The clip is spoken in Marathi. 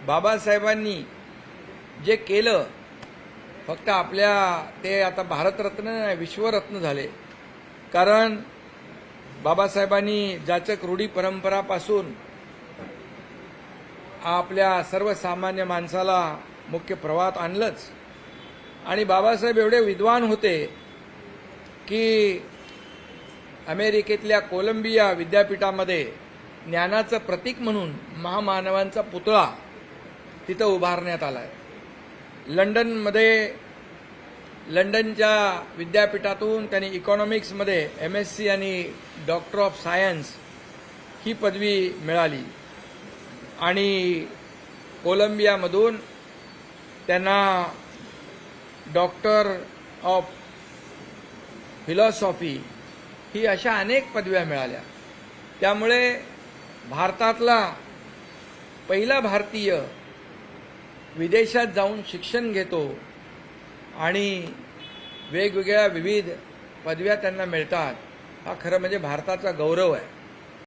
बाबासाहेबांनी जे केलं, फक्त आपल्या ते आता भारतरत्न नाही, विश्वरत्न झाले. कारण बाबासाहेबांनी जाचक रूढी परंपरापासून आपल्या सर्वसामान्य माणसाला मुख्य प्रवाहात आणलंच. आणि बाबासाहेब एवढे विद्वान होते की अमेरिकेतल्या कोलंबिया विद्यापीठामध्ये ज्ञानाचं प्रतीक म्हणून महामानवांचा पुतळा तिथं उभारण्यात आला आहे. लंडनच्या विद्यापीठातून त्यांनी इकॉनॉमिक्समध्ये MSc आणि डॉक्टर ऑफ सायन्स ही पदवी मिळाली आणि कोलंबियामधून त्यांना डॉक्टर ऑफ फिलॉसॉफी ही अशा अनेक पदव्या मिळाल्या. त्यामुळे भारतातला पहिला भारतीय विदेशात जाऊन शिक्षण घेतो आणि वेगवेगळ्या विविध पदव्या त्यांना मिळतात, हा खरं म्हणजे भारताचा गौरव आहे.